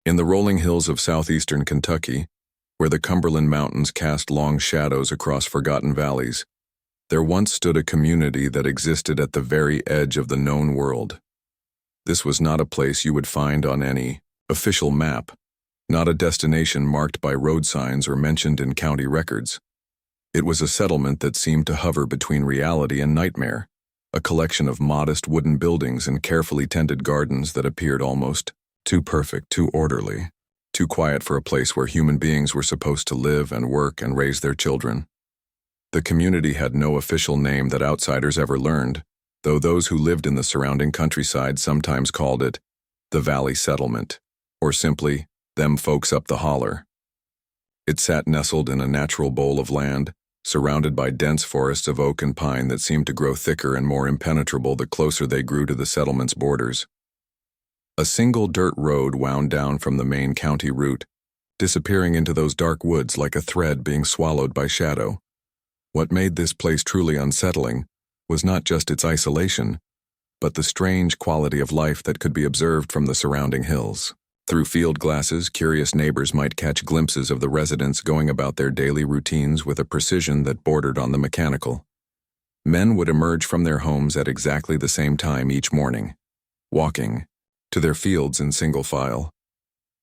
In the rolling hills of southeastern Kentucky, where the Cumberland Mountains cast long shadows across forgotten valleys, there once stood a community that existed at the very edge of the known world. This was not a place you would find on any official map, not a destination marked by road signs or mentioned in county records. It was a settlement that seemed to hover between reality and nightmare, a collection of modest wooden buildings and carefully tended gardens that appeared almost too perfect, too orderly, too quiet for a place where human beings were supposed to live and work and raise their children. The community had no official name that outsiders ever learned, though those who lived in the surrounding countryside sometimes called it the Valley Settlement, or simply, them folks up the holler. It sat nestled in a natural bowl of land, surrounded by dense forests of oak and pine that seemed to grow thicker and more impenetrable the closer they grew to the settlement's borders. A single dirt road wound down from the main county route, disappearing into those dark woods like a thread being swallowed by shadow. What made this place truly unsettling was not just its isolation, but the strange quality of life that could be observed from the surrounding hills. Through field glasses, curious neighbors might catch glimpses of the residents going about their daily routines with a precision that bordered on the mechanical. Men would emerge from their homes at exactly the same time each morning, walking to their fields in single file.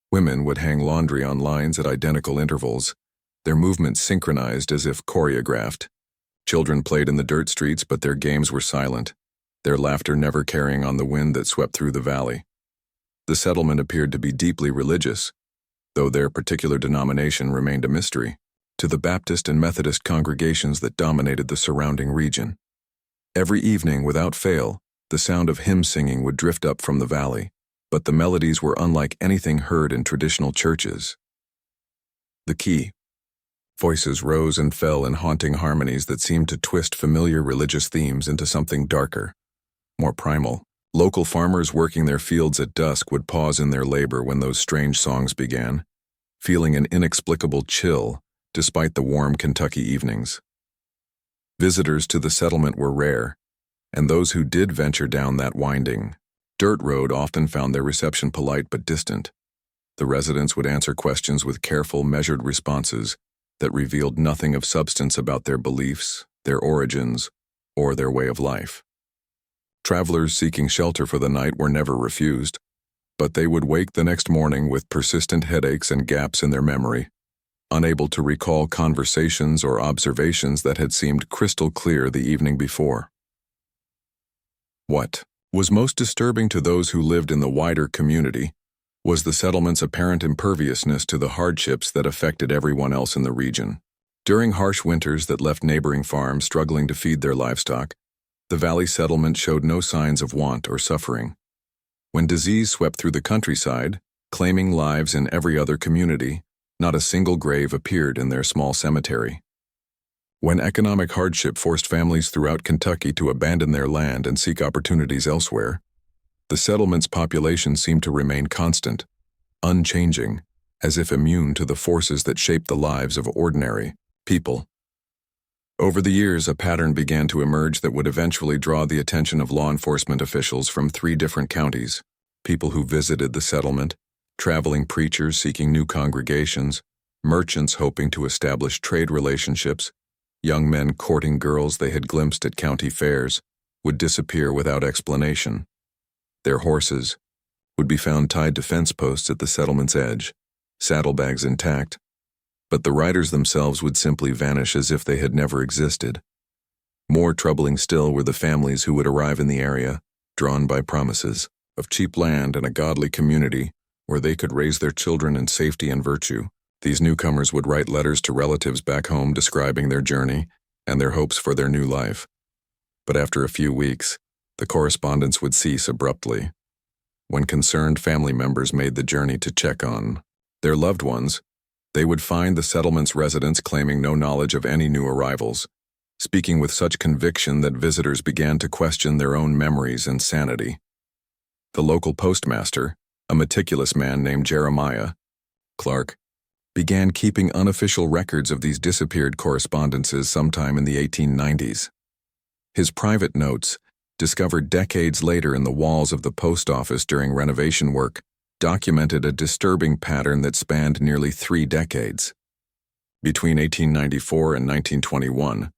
Women would hang laundry on lines at identical intervals, their movements synchronized as if choreographed. Children played in the dirt streets, but their games were silent, their laughter never carrying on the wind that swept through the valley. The settlement appeared to be deeply religious, though their particular denomination remained a mystery, to the Baptist and Methodist congregations that dominated the surrounding region. Every evening, without fail, the sound of hymn singing would drift up from the valley, but the melodies were unlike anything heard in traditional churches. The key. Voices rose and fell in haunting harmonies that seemed to twist familiar religious themes into something darker, more primal. Local farmers working their fields at dusk would pause in their labor when those strange songs began, feeling an inexplicable chill despite the warm Kentucky evenings. Visitors to the settlement were rare, and those who did venture down that winding dirt road often found their reception polite but distant. The residents would answer questions with careful, measured responses that revealed nothing of substance about their beliefs, their origins, or their way of life. Travelers seeking shelter for the night were never refused, but they would wake the next morning with persistent headaches and gaps in their memory, unable to recall conversations or observations that had seemed crystal clear the evening before. What was most disturbing to those who lived in the wider community was the settlement's apparent imperviousness to the hardships that affected everyone else in the region. During harsh winters that left neighboring farms struggling to feed their livestock, the valley settlement showed no signs of want or suffering. When disease swept through the countryside, claiming lives in every other community, not a single grave appeared in their small cemetery. When economic hardship forced families throughout Kentucky to abandon their land and seek opportunities elsewhere, the settlement's population seemed to remain constant, unchanging, as if immune to the forces that shaped the lives of ordinary people. Over the years, a pattern began to emerge that would eventually draw the attention of law enforcement officials from 3 different counties: people who visited the settlement, traveling preachers seeking new congregations, merchants hoping to establish trade relationships, young men courting girls they had glimpsed at county fairs, would disappear without explanation. Their horses would be found tied to fence posts at the settlement's edge, saddlebags intact, but the riders themselves would simply vanish as if they had never existed. More troubling still were the families who would arrive in the area, drawn by promises of cheap land and a godly community where they could raise their children in safety and virtue. These newcomers would write letters to relatives back home describing their journey and their hopes for their new life. But after a few weeks, the correspondence would cease abruptly. When concerned family members made the journey to check on their loved ones, they would find the settlement's residents claiming no knowledge of any new arrivals, speaking with such conviction that visitors began to question their own memories and sanity. The local postmaster, a meticulous man named Jeremiah Clark, began keeping unofficial records of these disappeared correspondences sometime in the 1890s. His private notes, discovered decades later in the walls of the post office during renovation work, documented a disturbing pattern that spanned nearly 3 decades. Between 1894 and 1921,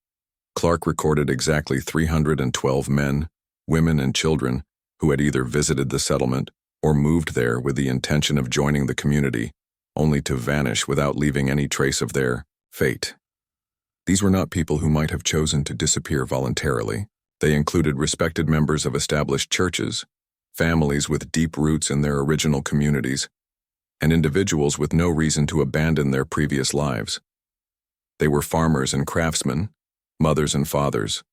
Clark recorded exactly 312 men, women, and children who had either visited the settlement or moved there with the intention of joining the community, only to vanish without leaving any trace of their fate. These were not people who might have chosen to disappear voluntarily. They included respected members of established churches, families with deep roots in their original communities, and individuals with no reason to abandon their previous lives. They were farmers and craftsmen, mothers and fathers,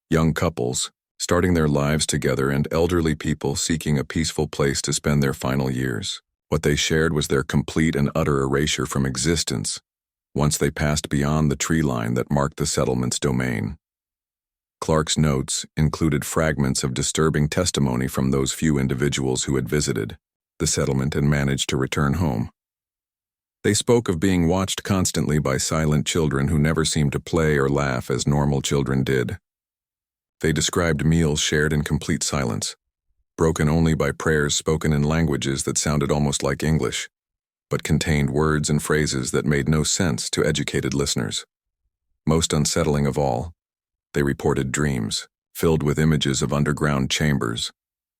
young couples, starting their lives together, and elderly people seeking a peaceful place to spend their final years. What they shared was their complete and utter erasure from existence, once they passed beyond the tree line that marked the settlement's domain. Clark's notes included fragments of disturbing testimony from those few individuals who had visited the settlement and managed to return home. They spoke of being watched constantly by silent children who never seemed to play or laugh as normal children did. They described meals shared in complete silence, broken only by prayers spoken in languages that sounded almost like English, but contained words and phrases that made no sense to educated listeners. Most unsettling of all, they reported dreams, filled with images of underground chambers,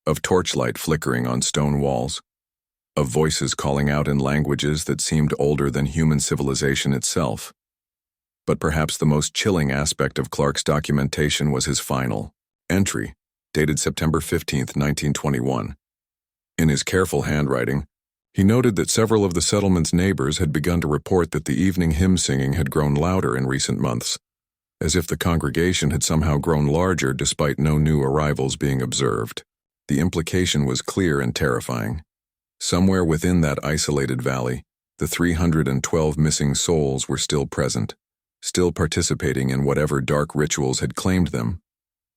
of torchlight flickering on stone walls, of voices calling out in languages that seemed older than human civilization itself. But perhaps the most chilling aspect of Clark's documentation was his final entry, dated September 15, 1921. In his careful handwriting, he noted that several of the settlement's neighbors had begun to report that the evening hymn singing had grown louder in recent months, as if the congregation had somehow grown larger despite no new arrivals being observed. The implication was clear and terrifying. Somewhere within that isolated valley, the 312 missing souls were still present, still participating in whatever dark rituals had claimed them,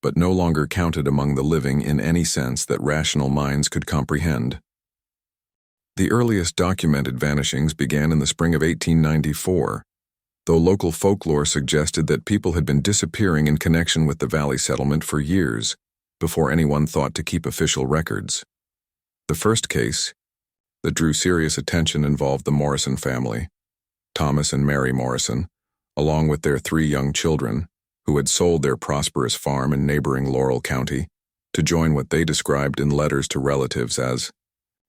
but no longer counted among the living in any sense that rational minds could comprehend. The earliest documented vanishings began in the spring of 1894, though local folklore suggested that people had been disappearing in connection with the valley settlement for years, before anyone thought to keep official records. The first case that drew serious attention involved the Morrison family, Thomas and Mary Morrison, along with their 3 young children, who had sold their prosperous farm in neighboring Laurel County to join what they described in letters to relatives as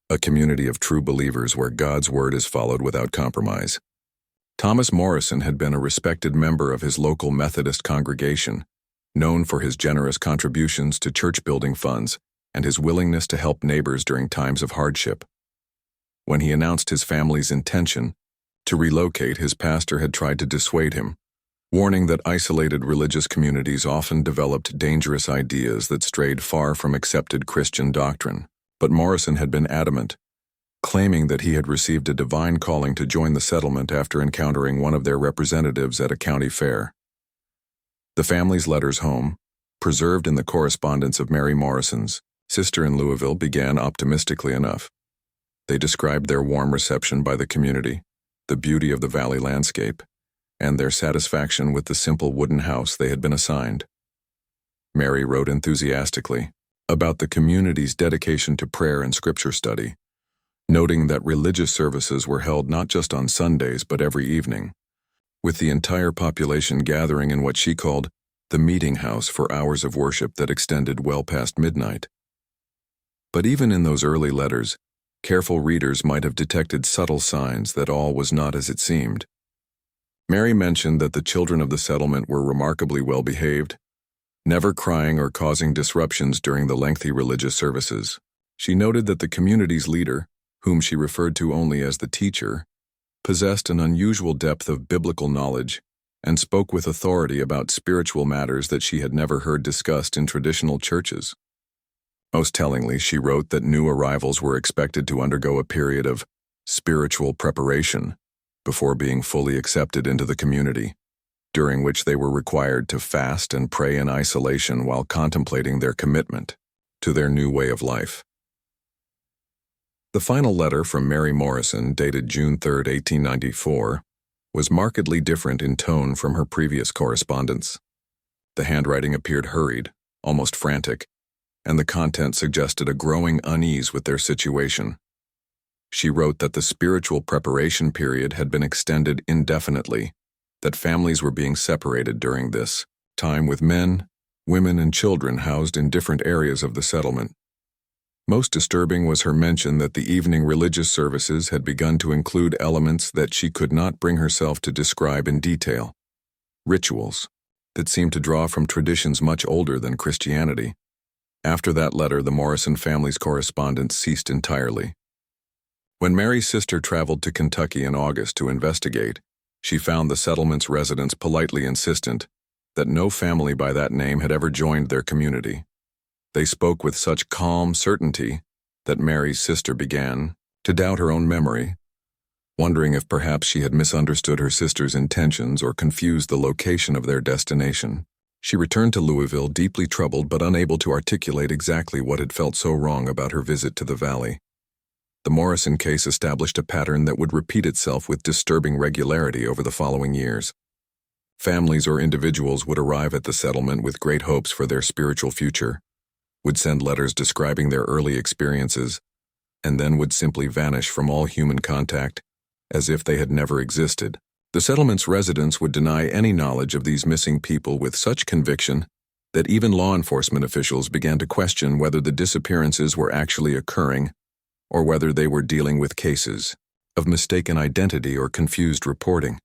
a community of true believers where God's word is followed without compromise. Thomas Morrison had been a respected member of his local Methodist congregation, known for his generous contributions to church-building funds and his willingness to help neighbors during times of hardship. When he announced his family's intention to relocate, his pastor had tried to dissuade him, warning that isolated religious communities often developed dangerous ideas that strayed far from accepted Christian doctrine. But Morrison had been adamant, claiming that he had received a divine calling to join the settlement after encountering one of their representatives at a county fair. The family's letters home, preserved in the correspondence of Mary Morrison's sister in Louisville, began optimistically enough. They described their warm reception by the community, the beauty of the valley landscape, and their satisfaction with the simple wooden house they had been assigned. Mary wrote enthusiastically about the community's dedication to prayer and scripture study, noting that religious services were held not just on Sundays but every evening, with the entire population gathering in what she called the meeting house for hours of worship that extended well past midnight. But even in those early letters, careful readers might have detected subtle signs that all was not as it seemed. Mary mentioned that the children of the settlement were remarkably well behaved, never crying or causing disruptions during the lengthy religious services. She noted that the community's leader, whom she referred to only as the teacher, possessed an unusual depth of biblical knowledge and spoke with authority about spiritual matters that she had never heard discussed in traditional churches. Most tellingly, she wrote that new arrivals were expected to undergo a period of spiritual preparation before being fully accepted into the community, during which they were required to fast and pray in isolation while contemplating their commitment to their new way of life. The final letter from Mary Morrison, dated June 3, 1894, was markedly different in tone from her previous correspondence. The handwriting appeared hurried, almost frantic, and the content suggested a growing unease with their situation. She wrote that the spiritual preparation period had been extended indefinitely, that families were being separated during this time with men, women, and children housed in different areas of the settlement. Most disturbing was her mention that the evening religious services had begun to include elements that she could not bring herself to describe in detail. Rituals that seemed to draw from traditions much older than Christianity. After that letter, the Morrison family's correspondence ceased entirely. When Mary's sister traveled to Kentucky in August to investigate, she found the settlement's residents politely insistent that no family by that name had ever joined their community. They spoke with such calm certainty that Mary's sister began to doubt her own memory, wondering if perhaps she had misunderstood her sister's intentions or confused the location of their destination. She returned to Louisville deeply troubled but unable to articulate exactly what had felt so wrong about her visit to the valley. The Morrison case established a pattern that would repeat itself with disturbing regularity over the following years. Families or individuals would arrive at the settlement with great hopes for their spiritual future, would send letters describing their early experiences, and then would simply vanish from all human contact, as if they had never existed. The settlement's residents would deny any knowledge of these missing people with such conviction that even law enforcement officials began to question whether the disappearances were actually occurring or whether they were dealing with cases of mistaken identity or confused reporting.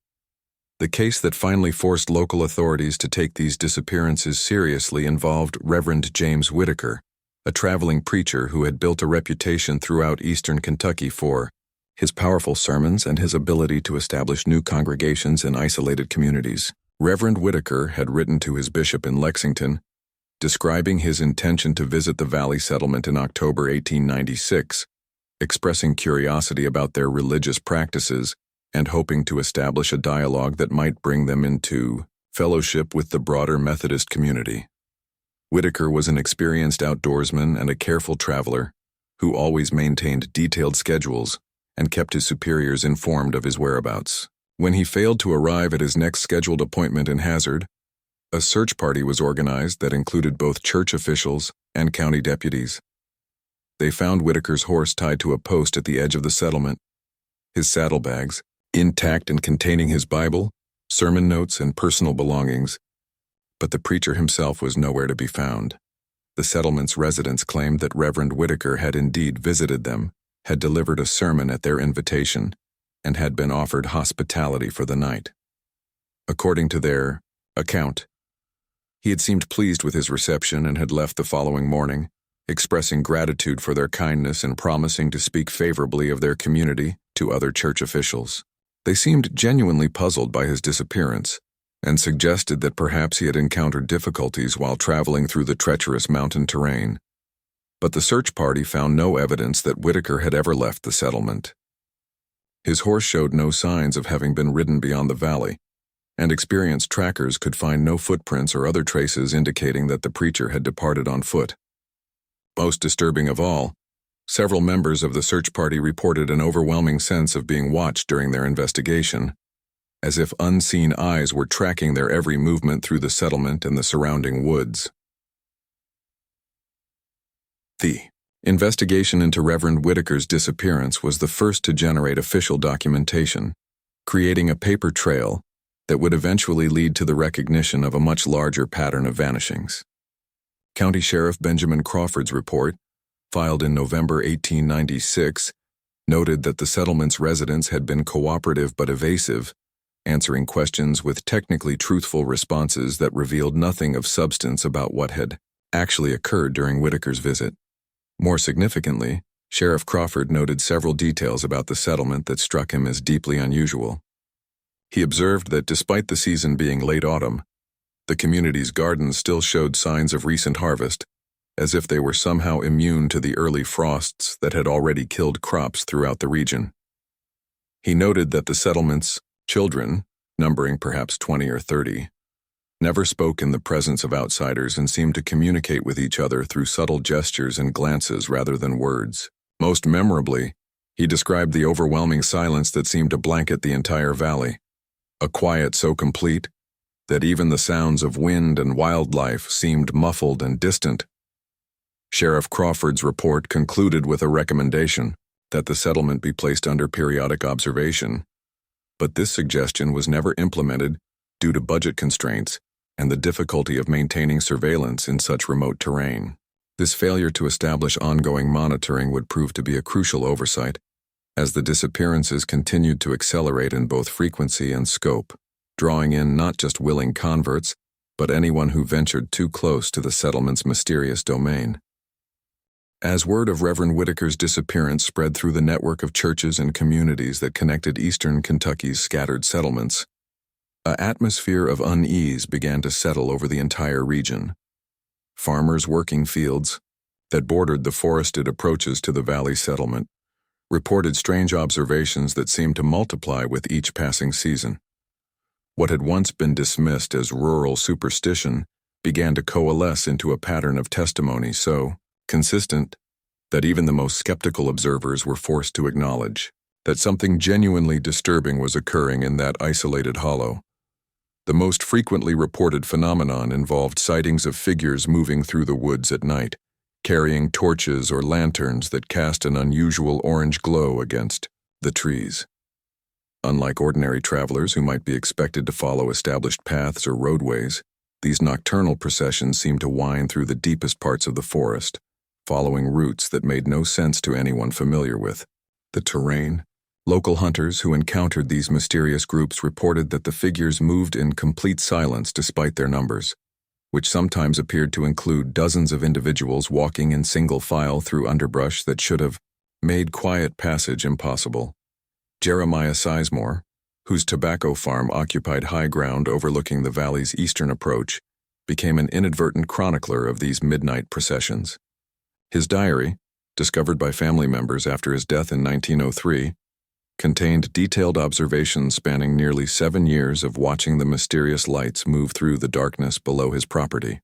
The case that finally forced local authorities to take these disappearances seriously involved Reverend James Whitaker, a traveling preacher who had built a reputation throughout eastern Kentucky for his powerful sermons and his ability to establish new congregations in isolated communities. Reverend Whitaker had written to his bishop in Lexington, describing his intention to visit the Valley settlement in October 1896, expressing curiosity about their religious practices and hoping to establish a dialogue that might bring them into fellowship with the broader Methodist community. Whitaker was an experienced outdoorsman and a careful traveler who always maintained detailed schedules and kept his superiors informed of his whereabouts. When he failed to arrive at his next scheduled appointment in Hazard, a search party was organized that included both church officials and county deputies. They found Whitaker's horse tied to a post at the edge of the settlement, his saddlebags, intact and containing his Bible, sermon notes, and personal belongings, but the preacher himself was nowhere to be found. The settlement's residents claimed that Reverend Whitaker had indeed visited them, had delivered a sermon at their invitation, and had been offered hospitality for the night. According to their account, he had seemed pleased with his reception and had left the following morning, expressing gratitude for their kindness and promising to speak favorably of their community to other church officials. They seemed genuinely puzzled by his disappearance and suggested that perhaps he had encountered difficulties while traveling through the treacherous mountain terrain. But the search party found no evidence that Whitaker had ever left the settlement. His horse showed no signs of having been ridden beyond the valley, and experienced trackers could find no footprints or other traces indicating that the preacher had departed on foot. Most disturbing of all, several members of the search party reported an overwhelming sense of being watched during their investigation, as if unseen eyes were tracking their every movement through the settlement and the surrounding woods. The investigation into Reverend Whitaker's disappearance was the first to generate official documentation, creating a paper trail that would eventually lead to the recognition of a much larger pattern of vanishings. County Sheriff Benjamin Crawford's report, filed in November 1896, noted that the settlement's residents had been cooperative but evasive, answering questions with technically truthful responses that revealed nothing of substance about what had actually occurred during Whitaker's visit. More significantly, Sheriff Crawford noted several details about the settlement that struck him as deeply unusual. He observed that despite the season being late autumn, the community's gardens still showed signs of recent harvest, as if they were somehow immune to the early frosts that had already killed crops throughout the region. He noted that the settlement's children, numbering perhaps 20 or 30, never spoke in the presence of outsiders and seemed to communicate with each other through subtle gestures and glances rather than words. Most memorably, he described the overwhelming silence that seemed to blanket the entire valley, a quiet so complete that even the sounds of wind and wildlife seemed muffled and distant. Sheriff Crawford's report concluded with a recommendation: that the settlement be placed under periodic observation, but this suggestion was never implemented due to budget constraints and the difficulty of maintaining surveillance in such remote terrain. This failure to establish ongoing monitoring would prove to be a crucial oversight, as the disappearances continued to accelerate in both frequency and scope, drawing in not just willing converts, but anyone who ventured too close to the settlement's mysterious domain. As word of Reverend Whitaker's disappearance spread through the network of churches and communities that connected eastern Kentucky's scattered settlements, an atmosphere of unease began to settle over the entire region. Farmers working fields that bordered the forested approaches to the valley settlement reported strange observations that seemed to multiply with each passing season. What had once been dismissed as rural superstition began to coalesce into a pattern of testimony so consistent that even the most skeptical observers were forced to acknowledge that something genuinely disturbing was occurring in that isolated hollow. The most frequently reported phenomenon involved sightings of figures moving through the woods at night, carrying torches or lanterns that cast an unusual orange glow against the trees. Unlike ordinary travelers who might be expected to follow established paths or roadways, these nocturnal processions seemed to wind through the deepest parts of the forest, following routes that made no sense to anyone familiar with the terrain. Local hunters who encountered these mysterious groups reported that the figures moved in complete silence despite their numbers, which sometimes appeared to include dozens of individuals walking in single file through underbrush that should have made quiet passage impossible. Jeremiah Sizemore, whose tobacco farm occupied high ground overlooking the valley's eastern approach, became an inadvertent chronicler of these midnight processions. His diary, discovered by family members after his death in 1903, contained detailed observations spanning nearly 7 years of watching the mysterious lights move through the darkness below his property.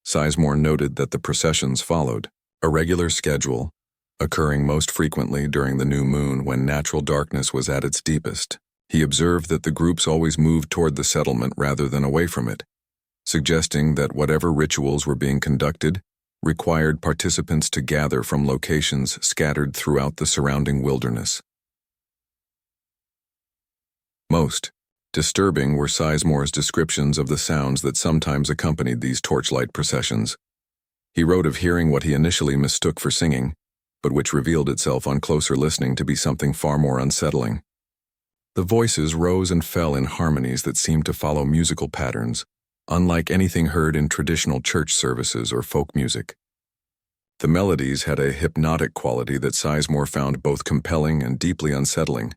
Sizemore noted that the processions followed a regular schedule, occurring most frequently during the new moon when natural darkness was at its deepest. He observed that the groups always moved toward the settlement rather than away from it, suggesting that whatever rituals were being conducted required participants to gather from locations scattered throughout the surrounding wilderness. Most disturbing were Sizemore's descriptions of the sounds that sometimes accompanied these torchlight processions. He wrote of hearing what he initially mistook for singing, but which revealed itself on closer listening to be something far more unsettling. The voices rose and fell in harmonies that seemed to follow musical patterns, unlike anything heard in traditional church services or folk music. The melodies had a hypnotic quality that Sizemore found both compelling and deeply unsettling,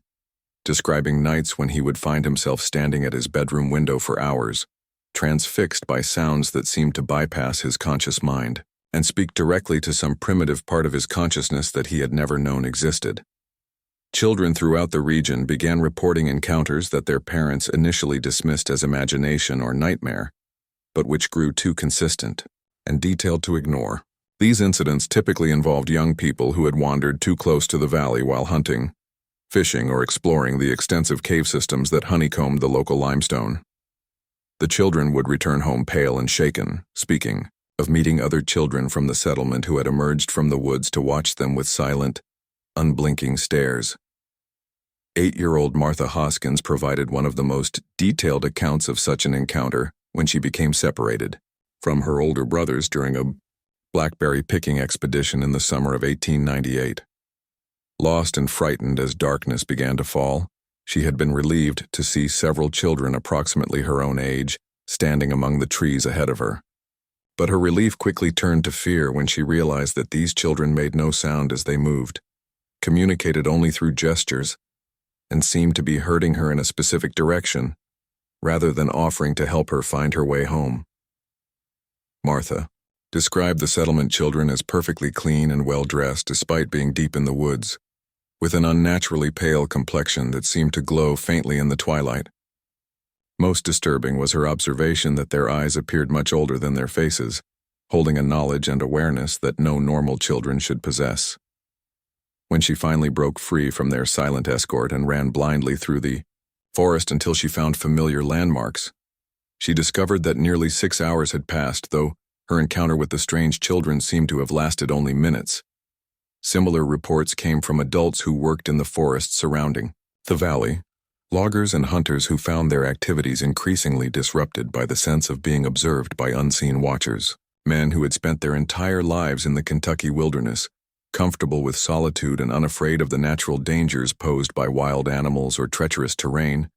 describing nights when he would find himself standing at his bedroom window for hours, transfixed by sounds that seemed to bypass his conscious mind and speak directly to some primitive part of his consciousness that he had never known existed. Children throughout the region began reporting encounters that their parents initially dismissed as imagination or nightmare, but which grew too consistent and detailed to ignore. These incidents typically involved young people who had wandered too close to the valley while hunting, fishing, or exploring the extensive cave systems that honeycombed the local limestone. The children would return home pale and shaken, speaking of meeting other children from the settlement who had emerged from the woods to watch them with silent, unblinking stares. 8-year-old Martha Hoskins provided one of the most detailed accounts of such an encounter when she became separated from her older brothers during a blackberry picking expedition in the summer of 1898. Lost and frightened as darkness began to fall, she had been relieved to see several children approximately her own age standing among the trees ahead of her. But her relief quickly turned to fear when she realized that these children made no sound as they moved, communicated only through gestures, and seemed to be herding her in a specific direction, rather than offering to help her find her way home. Martha described the settlement children as perfectly clean and well-dressed despite being deep in the woods, with an unnaturally pale complexion that seemed to glow faintly in the twilight. Most disturbing was her observation that their eyes appeared much older than their faces, holding a knowledge and awareness that no normal children should possess. When she finally broke free from their silent escort and ran blindly through the forest until she found familiar landmarks, she discovered that nearly 6 hours had passed, though her encounter with the strange children seemed to have lasted only minutes. Similar reports came from adults who worked in the forests surrounding the valley, loggers and hunters who found their activities increasingly disrupted by the sense of being observed by unseen watchers. Men who had spent their entire lives in the Kentucky wilderness, comfortable with solitude and unafraid of the natural dangers posed by wild animals or treacherous terrain,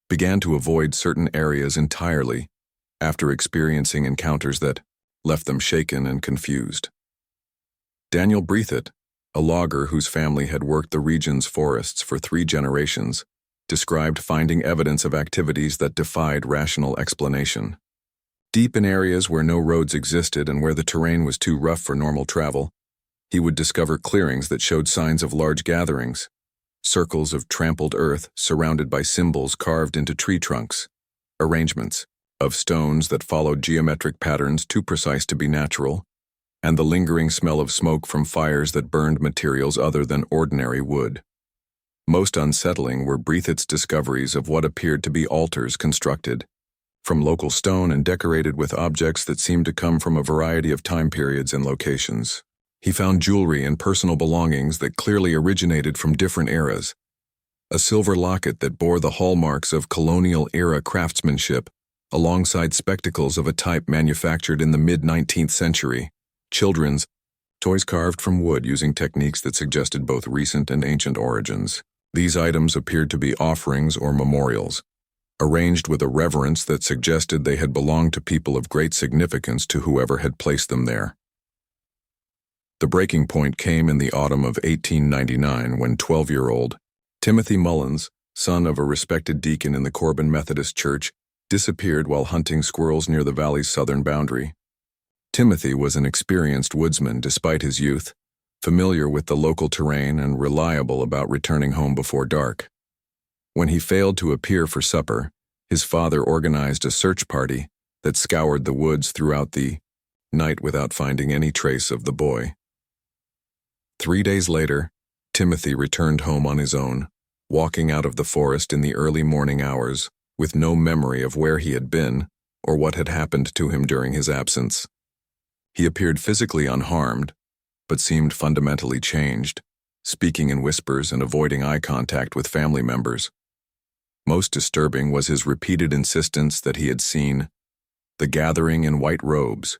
began to avoid certain areas entirely after experiencing encounters that left them shaken and confused. Daniel Breathitt, a logger whose family had worked the region's forests for 3 generations, described finding evidence of activities that defied rational explanation. Deep in areas where no roads existed and where the terrain was too rough for normal travel, he would discover clearings that showed signs of large gatherings, circles of trampled earth surrounded by symbols carved into tree trunks, arrangements of stones that followed geometric patterns too precise to be natural, and the lingering smell of smoke from fires that burned materials other than ordinary wood. Most unsettling were Breathitt's discoveries of what appeared to be altars constructed from local stone and decorated with objects that seemed to come from a variety of time periods and locations. He found jewelry and personal belongings that clearly originated from different eras. A silver locket that bore the hallmarks of colonial-era craftsmanship, alongside spectacles of a type manufactured in the mid-19th century. Children's toys carved from wood using techniques that suggested both recent and ancient origins. These items appeared to be offerings or memorials, arranged with a reverence that suggested they had belonged to people of great significance to whoever had placed them there. The breaking point came in the autumn of 1899 when 12-year-old Timothy Mullins, son of a respected deacon in the Corbin Methodist Church, disappeared while hunting squirrels near the valley's southern boundary. Timothy was an experienced woodsman despite his youth, familiar with the local terrain and reliable about returning home before dark. When he failed to appear for supper, his father organized a search party that scoured the woods throughout the night without finding any trace of the boy. 3 days later, Timothy returned home on his own, walking out of the forest in the early morning hours, with no memory of where he had been or what had happened to him during his absence. He appeared physically unharmed, but seemed fundamentally changed, speaking in whispers and avoiding eye contact with family members. Most disturbing was his repeated insistence that he had seen the gathering in white robes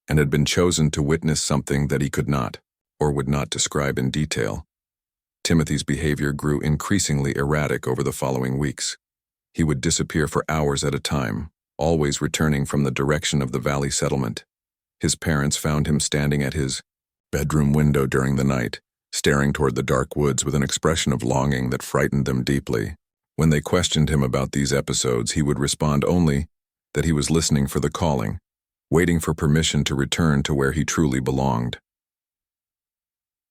and had been chosen to witness something that he could not or would not describe in detail. Timothy's behavior grew increasingly erratic over the following weeks. He would disappear for hours at a time, always returning from the direction of the valley settlement. His parents found him standing at his bedroom window during the night, staring toward the dark woods with an expression of longing that frightened them deeply. When they questioned him about these episodes, he would respond only that he was listening for the calling, waiting for permission to return to where he truly belonged.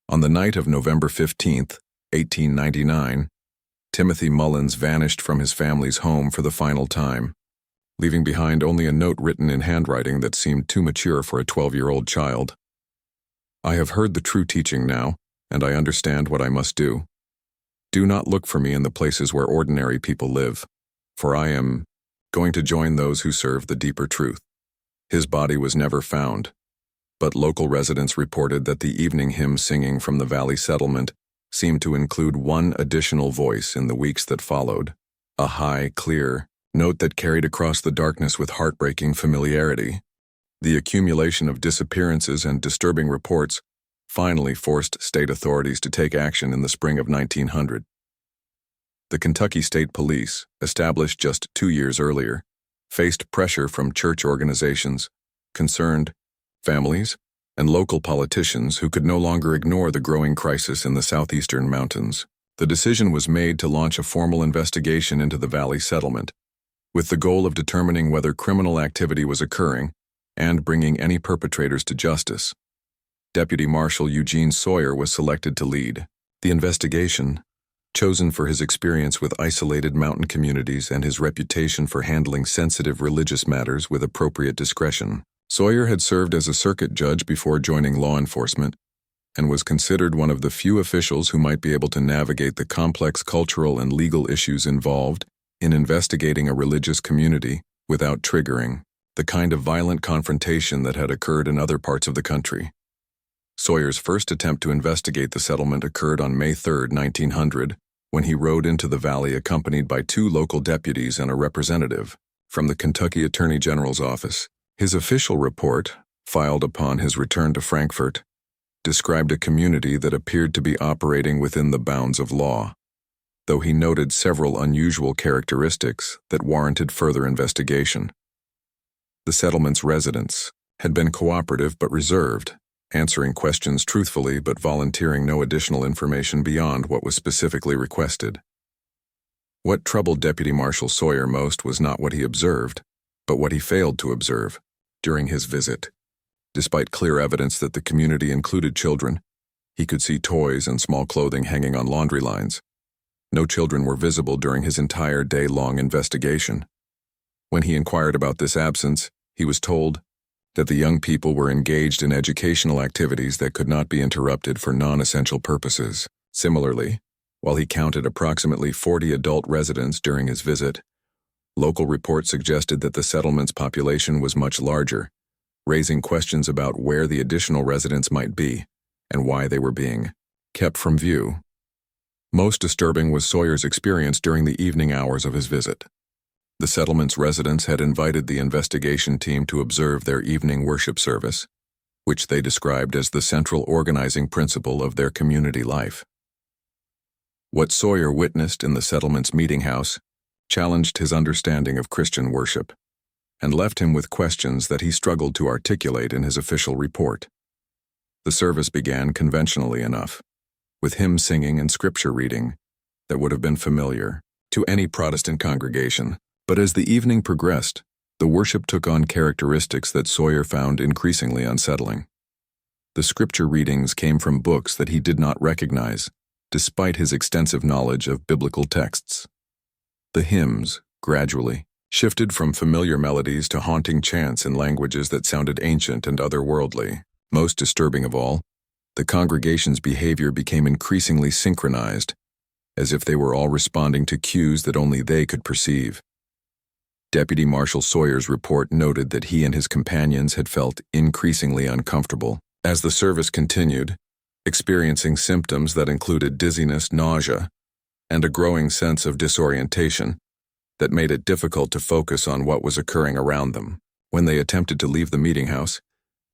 On the night of November 15th, 1899, Timothy Mullins vanished from his family's home for the final time, leaving behind only a note written in handwriting that seemed too mature for a 12-year-old child. "I have heard the true teaching now, and I understand what I must do. Do not look for me in the places where ordinary people live, for I am going to join those who serve the deeper truth." His body was never found, but local residents reported that the evening hymn singing from the valley settlement seemed to include one additional voice in the weeks that followed, a high, clear note that carried across the darkness with heartbreaking familiarity. The accumulation of disappearances and disturbing reports finally forced state authorities to take action in the spring of 1900. The Kentucky State Police, established just 2 years earlier, faced pressure from church organizations, concerned families, and local politicians who could no longer ignore the growing crisis in the southeastern mountains. The decision was made to launch a formal investigation into the valley settlement, with the goal of determining whether criminal activity was occurring and bringing any perpetrators to justice. Deputy Marshal Eugene Sawyer was selected to lead the investigation, chosen for his experience with isolated mountain communities and his reputation for handling sensitive religious matters with appropriate discretion. Sawyer had served as a circuit judge before joining law enforcement and was considered one of the few officials who might be able to navigate the complex cultural and legal issues involved in investigating a religious community without triggering the kind of violent confrontation that had occurred in other parts of the country. Sawyer's first attempt to investigate the settlement occurred on May 3, 1900, when he rode into the valley accompanied by 2 local deputies and a representative from the Kentucky Attorney General's office. His official report, filed upon his return to Frankfort, described a community that appeared to be operating within the bounds of law, though he noted several unusual characteristics that warranted further investigation. The settlement's residents had been cooperative but reserved, answering questions truthfully but volunteering no additional information beyond what was specifically requested. What troubled Deputy Marshal Sawyer most was not what he observed, but what he failed to observe during his visit. Despite clear evidence that the community included children, he could see toys and small clothing hanging on laundry lines. No children were visible during his entire day-long investigation. When he inquired about this absence, he was told that the young people were engaged in educational activities that could not be interrupted for non-essential purposes. Similarly, while he counted approximately 40 adult residents during his visit, local reports suggested that the settlement's population was much larger, raising questions about where the additional residents might be and why they were being kept from view. Most disturbing was Sawyer's experience during the evening hours of his visit. The settlement's residents had invited the investigation team to observe their evening worship service, which they described as the central organizing principle of their community life. What Sawyer witnessed in the settlement's meeting house challenged his understanding of Christian worship and left him with questions that he struggled to articulate in his official report. The service began conventionally enough, with hymn singing and scripture reading that would have been familiar to any Protestant congregation. But as the evening progressed, the worship took on characteristics that Sawyer found increasingly unsettling. The scripture readings came from books that he did not recognize, despite his extensive knowledge of biblical texts. The hymns, gradually, shifted from familiar melodies to haunting chants in languages that sounded ancient and otherworldly. Most disturbing of all, the congregation's behavior became increasingly synchronized, as if they were all responding to cues that only they could perceive. Deputy Marshal Sawyer's report noted that he and his companions had felt increasingly uncomfortable as the service continued, experiencing symptoms that included dizziness, nausea, and a growing sense of disorientation that made it difficult to focus on what was occurring around them. When they attempted to leave the meeting house,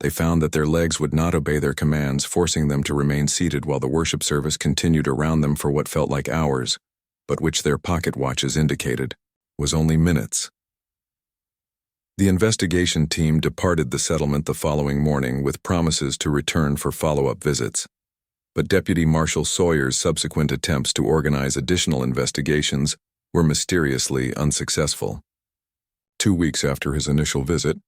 they found that their legs would not obey their commands, forcing them to remain seated while the worship service continued around them for what felt like hours, but which their pocket watches indicated was only minutes. The investigation team departed the settlement the following morning with promises to return for follow-up visits, but Deputy Marshal Sawyer's subsequent attempts to organize additional investigations were mysteriously unsuccessful. 2 weeks after his initial visit,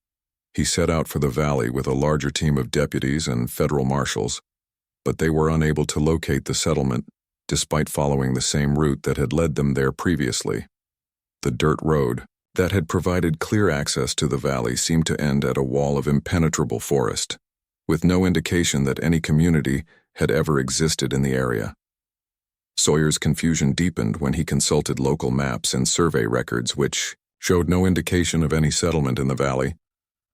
he set out for the valley with a larger team of deputies and federal marshals, but they were unable to locate the settlement despite following the same route that had led them there previously. The dirt road that had provided clear access to the valley seemed to end at a wall of impenetrable forest, with no indication that any community had ever existed in the area. Sawyer's confusion deepened when he consulted local maps and survey records which showed no indication of any settlement in the valley,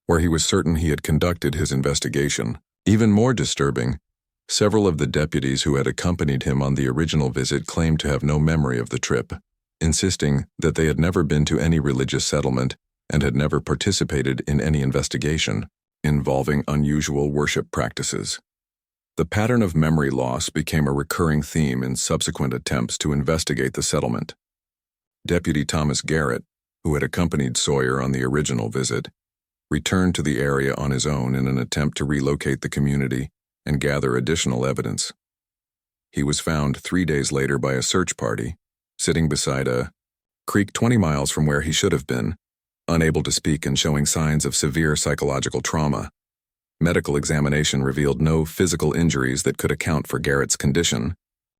where he was certain he had conducted his investigation. Even more disturbing, several of the deputies who had accompanied him on the original visit claimed to have no memory of the trip, insisting that they had never been to any religious settlement and had never participated in any investigation involving unusual worship practices. The pattern of memory loss became a recurring theme in subsequent attempts to investigate the settlement. Deputy Thomas Garrett, who had accompanied Sawyer on the original visit, returned to the area on his own in an attempt to relocate the community and gather additional evidence. He was found 3 days later by a search party, sitting beside a creek 20 miles from where he should have been, unable to speak and showing signs of severe psychological trauma. Medical examination revealed no physical injuries that could account for Garrett's condition,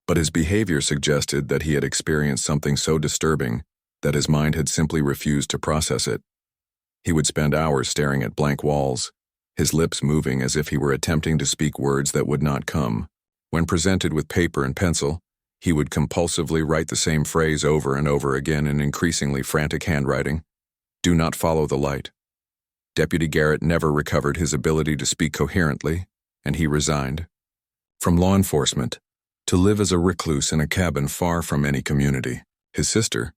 but his behavior suggested that he had experienced something so disturbing that his mind had simply refused to process it. He would spend hours staring at blank walls, his lips moving as if he were attempting to speak words that would not come. When presented with paper and pencil, he would compulsively write the same phrase over and over again in increasingly frantic handwriting. "Do not follow the light." Deputy Garrett never recovered his ability to speak coherently, and he resigned, from law enforcement, to live as a recluse in a cabin far from any community. His sister,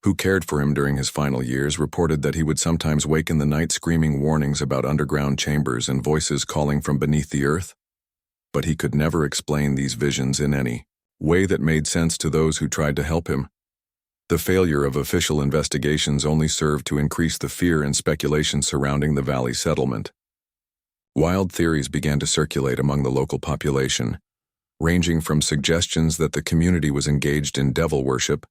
who cared for him during his final years, reported that he would sometimes wake in the night screaming warnings about underground chambers and voices calling from beneath the earth. But he could never explain these visions in any way that made sense to those who tried to help him. The failure of official investigations only served to increase the fear and speculation surrounding the valley settlement. Wild theories began to circulate among the local population, ranging from suggestions that the community was engaged in devil worship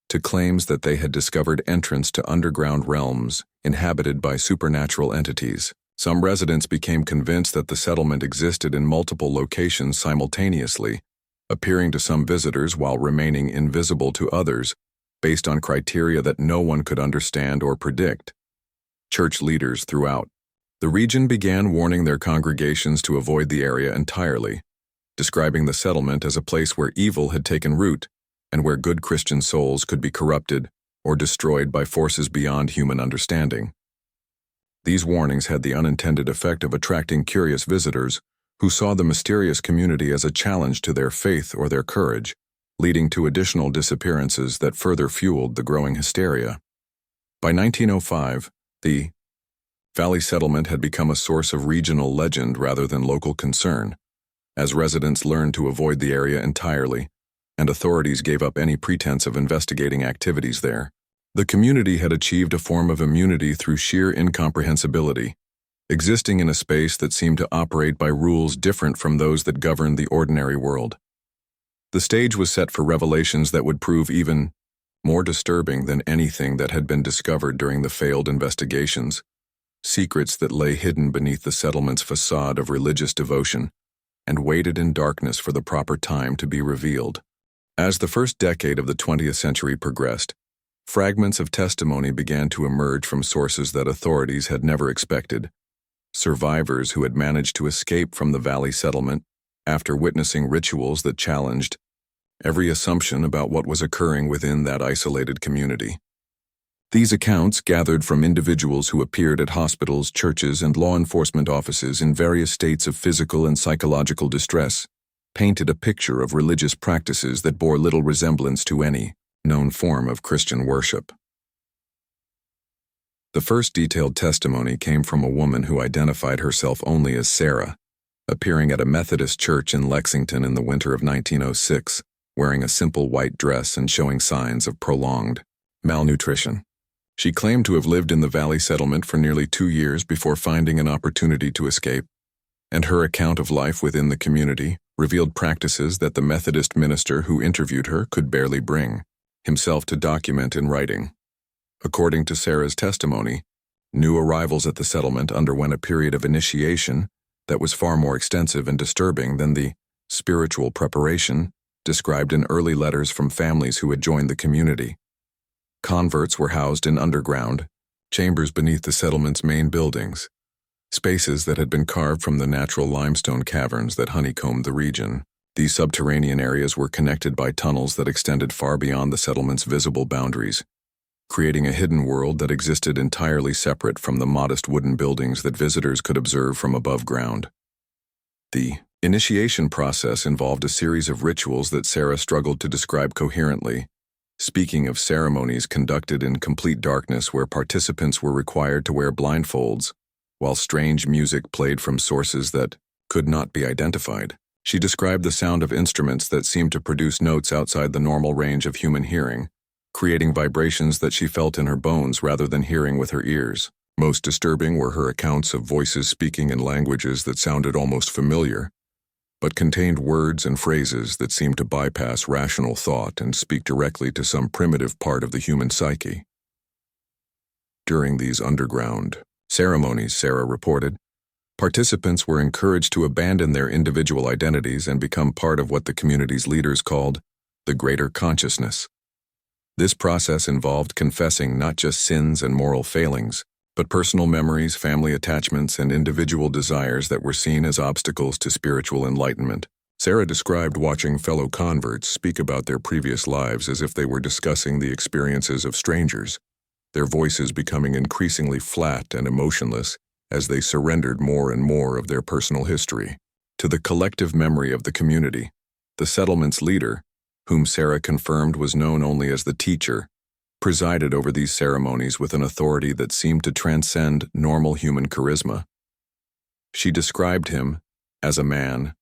to claims that they had discovered entrance to underground realms inhabited by supernatural entities. Some residents became convinced that the settlement existed in multiple locations simultaneously, appearing to some visitors while remaining invisible to others, based on criteria that no one could understand or predict. Church leaders throughout the region began warning their congregations to avoid the area entirely, describing the settlement as a place where evil had taken root and where good Christian souls could be corrupted or destroyed by forces beyond human understanding. These warnings had the unintended effect of attracting curious visitors who saw the mysterious community as a challenge to their faith or their courage, leading to additional disappearances that further fueled the growing hysteria. By 1905, the Valley settlement had become a source of regional legend rather than local concern, as residents learned to avoid the area entirely, and authorities gave up any pretense of investigating activities there. The community had achieved a form of immunity through sheer incomprehensibility, existing in a space that seemed to operate by rules different from those that governed the ordinary world. The stage was set for revelations that would prove even more disturbing than anything that had been discovered during the failed investigations, secrets that lay hidden beneath the settlement's facade of religious devotion and waited in darkness for the proper time to be revealed. As the first decade of the 20th century progressed, fragments of testimony began to emerge from sources that authorities had never expected. Survivors who had managed to escape from the valley settlement after witnessing rituals that challenged every assumption about what was occurring within that isolated community. These accounts, gathered from individuals who appeared at hospitals, churches, and law enforcement offices in various states of physical and psychological distress, painted a picture of religious practices that bore little resemblance to any known form of Christian worship. The first detailed testimony came from a woman who identified herself only as Sarah, appearing at a Methodist church in Lexington in the winter of 1906, wearing a simple white dress and showing signs of prolonged malnutrition. She claimed to have lived in the valley settlement for nearly 2 years before finding an opportunity to escape, and her account of life within the community revealed practices that the Methodist minister who interviewed her could barely bring himself to document in writing. According to Sarah's testimony, new arrivals at the settlement underwent a period of initiation that was far more extensive and disturbing than the spiritual preparation described in early letters from families who had joined the community. Converts were housed in underground chambers beneath the settlement's main buildings, spaces that had been carved from the natural limestone caverns that honeycombed the region. These subterranean areas were connected by tunnels that extended far beyond the settlement's visible boundaries, creating a hidden world that existed entirely separate from the modest wooden buildings that visitors could observe from above ground. The initiation process involved a series of rituals that Sarah struggled to describe coherently, speaking of ceremonies conducted in complete darkness where participants were required to wear blindfolds, while strange music played from sources that could not be identified. She described the sound of instruments that seemed to produce notes outside the normal range of human hearing, creating vibrations that she felt in her bones rather than hearing with her ears. Most disturbing were her accounts of voices speaking in languages that sounded almost familiar, but contained words and phrases that seemed to bypass rational thought and speak directly to some primitive part of the human psyche. During these underground ceremonies, Sarah reported, participants were encouraged to abandon their individual identities and become part of what the community's leaders called the greater consciousness. This process involved confessing not just sins and moral failings, but personal memories, family attachments, and individual desires that were seen as obstacles to spiritual enlightenment. Sarah described watching fellow converts speak about their previous lives as if they were discussing the experiences of strangers, their voices becoming increasingly flat and emotionless as they surrendered more and more of their personal history. To the collective memory of the community, the settlement's leader, whom Sarah confirmed was known only as the teacher, presided over these ceremonies with an authority that seemed to transcend normal human charisma. She described him as a man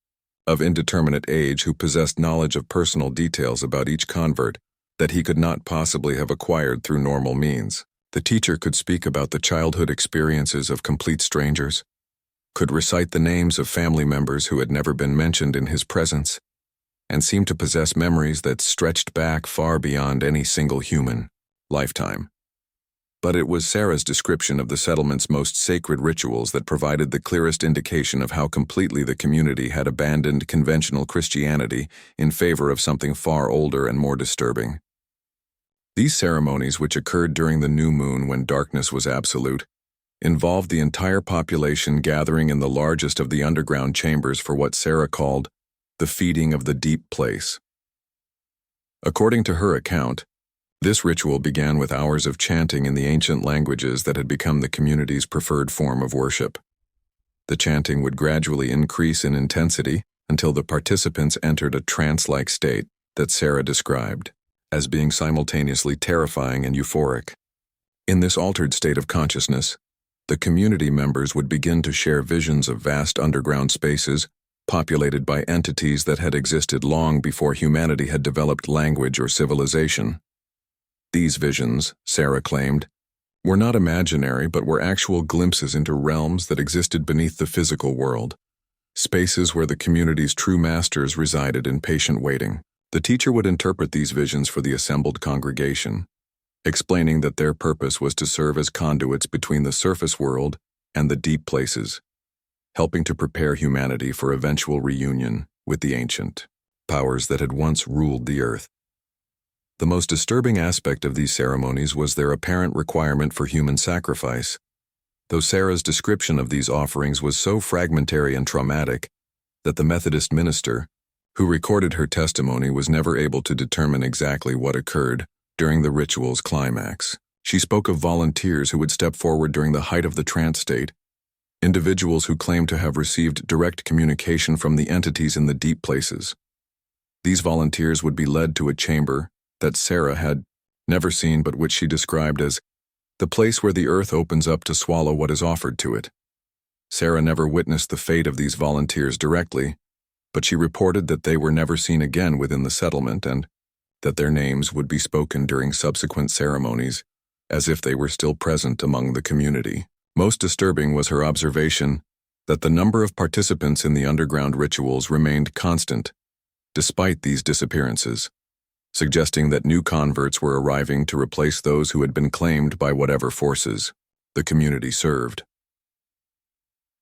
of indeterminate age who possessed knowledge of personal details about each convert that he could not possibly have acquired through normal means. The teacher could speak about the childhood experiences of complete strangers, could recite the names of family members who had never been mentioned in his presence, and seemed to possess memories that stretched back far beyond any single human lifetime. But it was Sarah's description of the settlement's most sacred rituals that provided the clearest indication of how completely the community had abandoned conventional Christianity in favor of something far older and more disturbing. These ceremonies, which occurred during the new moon when darkness was absolute, involved the entire population gathering in the largest of the underground chambers for what Sarah called the feeding of the deep place. According to her account, this ritual began with hours of chanting in the ancient languages that had become the community's preferred form of worship. The chanting would gradually increase in intensity until the participants entered a trance-like state that Sarah described as being simultaneously terrifying and euphoric. In this altered state of consciousness, the community members would begin to share visions of vast underground spaces populated by entities that had existed long before humanity had developed language or civilization. These visions, Sarah claimed, were not imaginary but were actual glimpses into realms that existed beneath the physical world, spaces where the community's true masters resided in patient waiting. The teacher would interpret these visions for the assembled congregation, explaining that their purpose was to serve as conduits between the surface world and the deep places, helping to prepare humanity for eventual reunion with the ancient powers that had once ruled the earth. The most disturbing aspect of these ceremonies was their apparent requirement for human sacrifice, though Sarah's description of these offerings was so fragmentary and traumatic that the Methodist minister, who recorded her testimony, was never able to determine exactly what occurred during the ritual's climax. She spoke of volunteers who would step forward during the height of the trance state, individuals who claimed to have received direct communication from the entities in the deep places. These volunteers would be led to a chamber that Sarah had never seen but which she described as the place where the earth opens up to swallow what is offered to it. Sarah never witnessed the fate of these volunteers directly, but she reported that they were never seen again within the settlement and that their names would be spoken during subsequent ceremonies as if they were still present among the community. Most disturbing was her observation that the number of participants in the underground rituals remained constant despite these disappearances, suggesting that new converts were arriving to replace those who had been claimed by whatever forces the community served.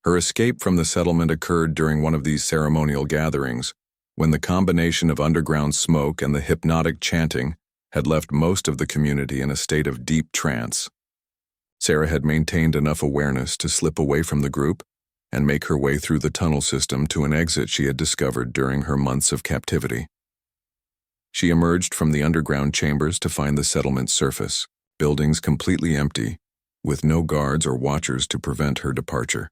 Her escape from the settlement occurred during one of these ceremonial gatherings, when the combination of underground smoke and the hypnotic chanting had left most of the community in a state of deep trance. Sarah had maintained enough awareness to slip away from the group and make her way through the tunnel system to an exit she had discovered during her months of captivity. She emerged from the underground chambers to find the settlement's surface, buildings completely empty, with no guards or watchers to prevent her departure.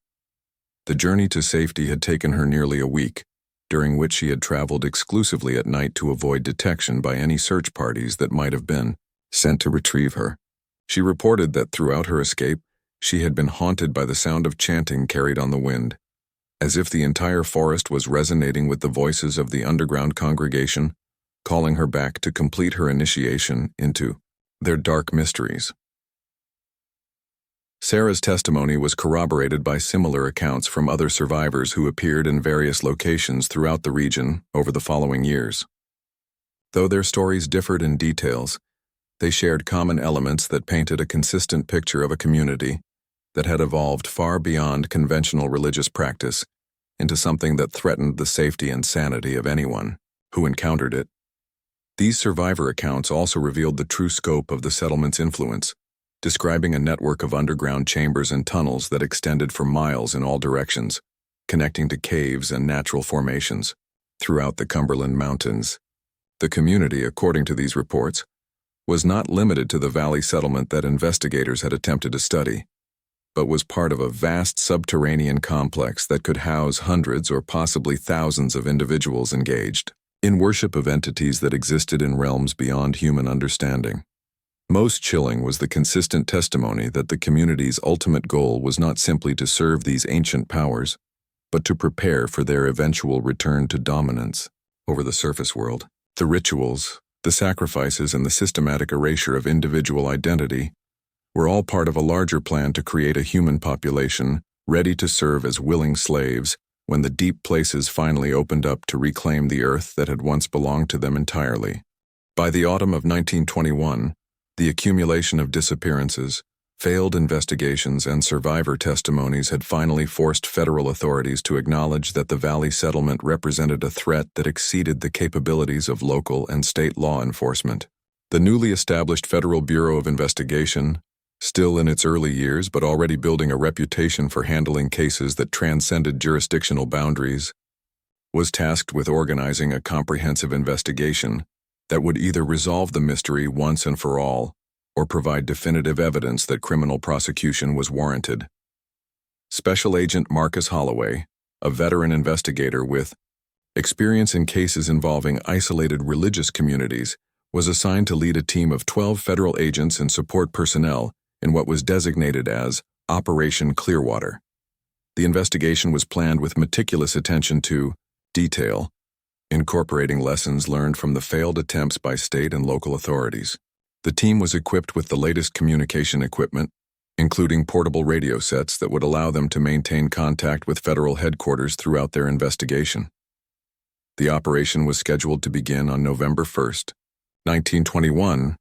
The journey to safety had taken her nearly a week, during which she had traveled exclusively at night to avoid detection by any search parties that might have been sent to retrieve her. She reported that throughout her escape, she had been haunted by the sound of chanting carried on the wind, as if the entire forest was resonating with the voices of the underground congregation, calling her back to complete her initiation into their dark mysteries. Sarah's testimony was corroborated by similar accounts from other survivors who appeared in various locations throughout the region over the following years. Though their stories differed in details, they shared common elements that painted a consistent picture of a community that had evolved far beyond conventional religious practice into something that threatened the safety and sanity of anyone who encountered it. These survivor accounts also revealed the true scope of the settlement's influence, describing a network of underground chambers and tunnels that extended for miles in all directions, connecting to caves and natural formations throughout the Cumberland Mountains. The community, according to these reports, was not limited to the valley settlement that investigators had attempted to study. but was part of a vast subterranean complex that could house hundreds or possibly thousands of individuals engaged in worship of entities that existed in realms beyond human understanding. Most chilling was the consistent testimony that the community's ultimate goal was not simply to serve these ancient powers, but to prepare for their eventual return to dominance over the surface world. The rituals, the sacrifices, and the systematic erasure of individual identity were all part of a larger plan to create a human population ready to serve as willing slaves when the deep places finally opened up to reclaim the earth that had once belonged to them entirely. By the autumn of 1921, the accumulation of disappearances, failed investigations, and survivor testimonies had finally forced federal authorities to acknowledge that the Valley settlement represented a threat that exceeded the capabilities of local and state law enforcement. The newly established Federal Bureau of Investigation, still in its early years but already building a reputation for handling cases that transcended jurisdictional boundaries, was tasked with organizing a comprehensive investigation that would either resolve the mystery once and for all or provide definitive evidence that criminal prosecution was warranted. Special Agent Marcus Holloway, a veteran investigator with experience in cases involving isolated religious communities, was assigned to lead a team of 12 federal agents and support personnel in what was designated as Operation Clearwater. The investigation was planned with meticulous attention to detail, incorporating lessons learned from the failed attempts by state and local authorities. The team was equipped with the latest communication equipment, including portable radio sets that would allow them to maintain contact with federal headquarters throughout their investigation. The operation was scheduled to begin on November 1st, 1921,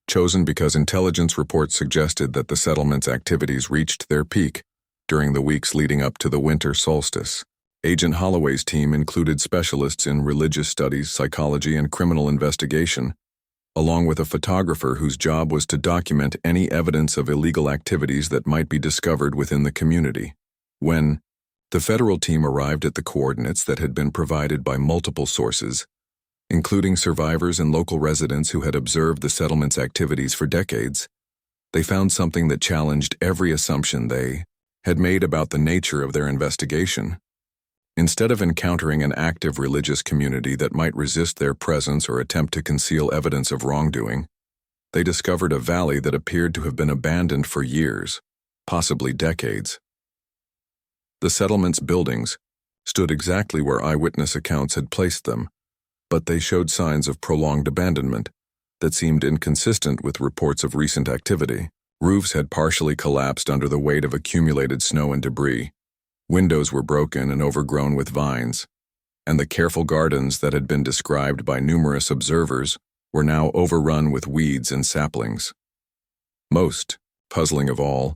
chosen because intelligence reports suggested that the settlement's activities reached their peak during the weeks leading up to the winter solstice. Agent Holloway's team included specialists in religious studies, psychology, and criminal investigation, along with a photographer whose job was to document any evidence of illegal activities that might be discovered within the community. When the federal team arrived at the coordinates that had been provided by multiple sources, including survivors and local residents who had observed the settlement's activities for decades, they found something that challenged every assumption they had made about the nature of their investigation. Instead of encountering an active religious community that might resist their presence or attempt to conceal evidence of wrongdoing, they discovered a valley that appeared to have been abandoned for years, possibly decades. The settlement's buildings stood exactly where eyewitness accounts had placed them, but they showed signs of prolonged abandonment that seemed inconsistent with reports of recent activity. Roofs had partially collapsed under the weight of accumulated snow and debris. Windows were broken and overgrown with vines, and the careful gardens that had been described by numerous observers were now overrun with weeds and saplings. Most puzzling of all,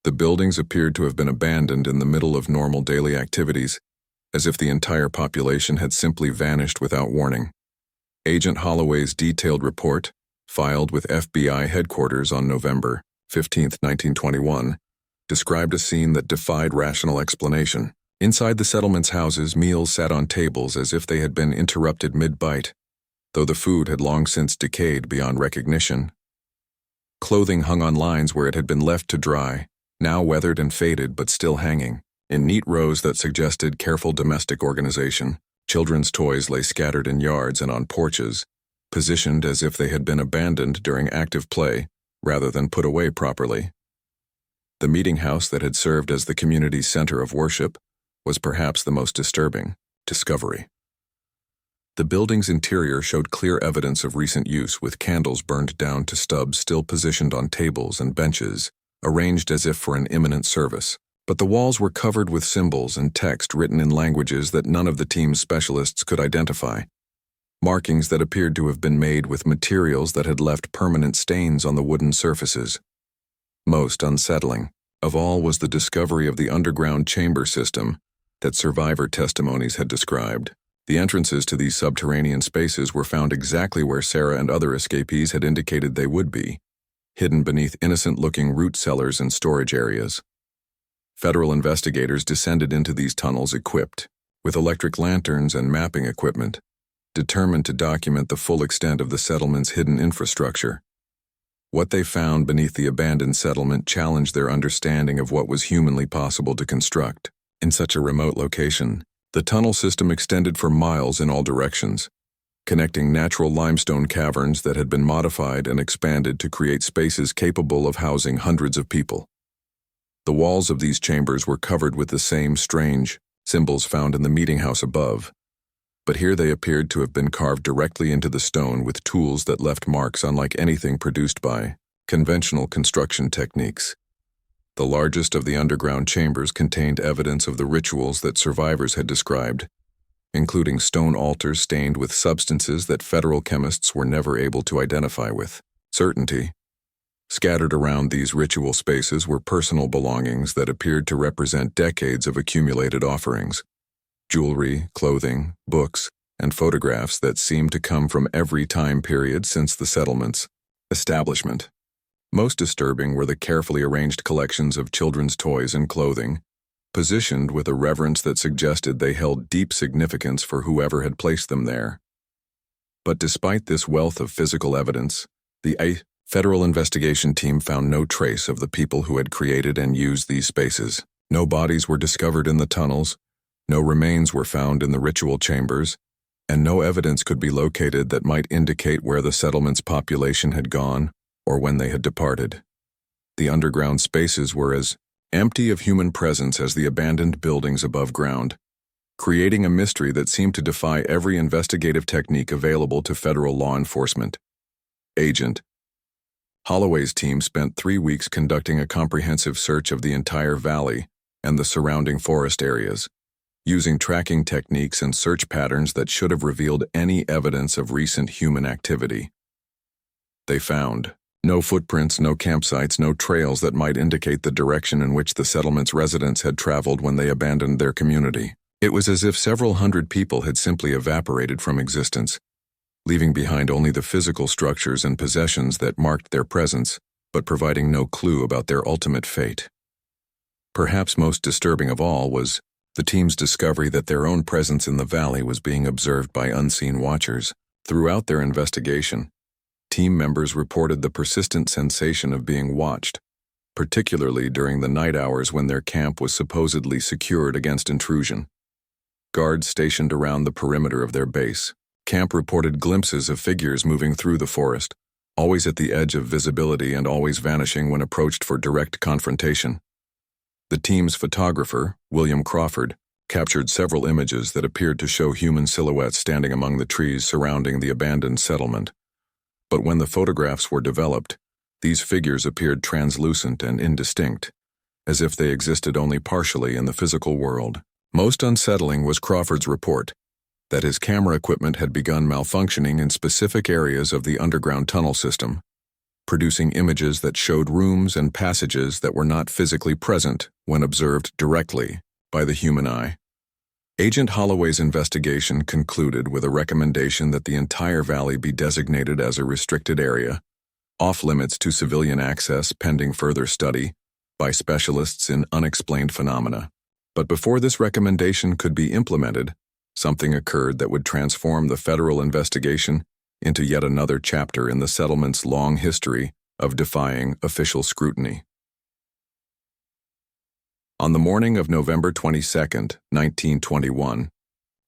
the buildings appeared to have been abandoned in the middle of normal daily activities, as if the entire population had simply vanished without warning. Agent Holloway's detailed report, filed with FBI headquarters on November 15, 1921, described a scene that defied rational explanation. Inside the settlement's houses, meals sat on tables as if they had been interrupted mid-bite, though the food had long since decayed beyond recognition. Clothing hung on lines where it had been left to dry, now weathered and faded but still hanging, in neat rows that suggested careful domestic organization. Children's toys lay scattered in yards and on porches, positioned as if they had been abandoned during active play rather than put away properly. The meeting house that had served as the community's center of worship was perhaps the most disturbing discovery. The building's interior showed clear evidence of recent use, with candles burned down to stubs still positioned on tables and benches, arranged as if for an imminent service. But the walls were covered with symbols and text written in languages that none of the team's specialists could identify, markings that appeared to have been made with materials that had left permanent stains on the wooden surfaces. Most unsettling of all was the discovery of the underground chamber system that survivor testimonies had described. The entrances to these subterranean spaces were found exactly where Sarah and other escapees had indicated they would be, hidden beneath innocent-looking root cellars and storage areas. Federal investigators descended into these tunnels equipped with electric lanterns and mapping equipment, determined to document the full extent of the settlement's hidden infrastructure. What they found beneath the abandoned settlement challenged their understanding of what was humanly possible to construct. In such a remote location, the tunnel system extended for miles in all directions, connecting natural limestone caverns that had been modified and expanded to create spaces capable of housing hundreds of people. The walls of these chambers were covered with the same strange symbols found in the meeting house above, but here they appeared to have been carved directly into the stone with tools that left marks unlike anything produced by conventional construction techniques. The largest of the underground chambers contained evidence of the rituals that survivors had described, including stone altars stained with substances that federal chemists were never able to identify with certainty. Scattered around these ritual spaces were personal belongings that appeared to represent decades of accumulated offerings. Jewelry, clothing, books, and photographs that seemed to come from every time period since the settlement's establishment. Most disturbing were the carefully arranged collections of children's toys and clothing, positioned with a reverence that suggested they held deep significance for whoever had placed them there. But despite this wealth of physical evidence, the federal investigation team found no trace of the people who had created and used these spaces. No bodies were discovered in the tunnels, no remains were found in the ritual chambers, and no evidence could be located that might indicate where the settlement's population had gone or when they had departed. The underground spaces were as empty of human presence as the abandoned buildings above ground, creating a mystery that seemed to defy every investigative technique available to federal law enforcement. Agent Holloway's team spent 3 weeks conducting a comprehensive search of the entire valley and the surrounding forest areas, using tracking techniques and search patterns that should have revealed any evidence of recent human activity. They found no footprints, no campsites, no trails that might indicate the direction in which the settlement's residents had traveled when they abandoned their community. It was as if several hundred people had simply evaporated from existence, leaving behind only the physical structures and possessions that marked their presence, but providing no clue about their ultimate fate. Perhaps most disturbing of all was the team's discovery that their own presence in the valley was being observed by unseen watchers. Throughout their investigation, team members reported the persistent sensation of being watched, particularly during the night hours when their camp was supposedly secured against intrusion. Guards stationed around the perimeter of their base camp reported glimpses of figures moving through the forest, always at the edge of visibility and always vanishing when approached for direct confrontation. The team's photographer, William Crawford, captured several images that appeared to show human silhouettes standing among the trees surrounding the abandoned settlement. But when the photographs were developed, these figures appeared translucent and indistinct, as if they existed only partially in the physical world. Most unsettling was Crawford's report that his camera equipment had begun malfunctioning in specific areas of the underground tunnel system, producing images that showed rooms and passages that were not physically present when observed directly by the human eye. Agent Holloway's investigation concluded with a recommendation that the entire valley be designated as a restricted area, off-limits to civilian access pending further study by specialists in unexplained phenomena. But before this recommendation could be implemented, something occurred that would transform the federal investigation into yet another chapter in the settlement's long history of defying official scrutiny. On the morning of November 22, 1921,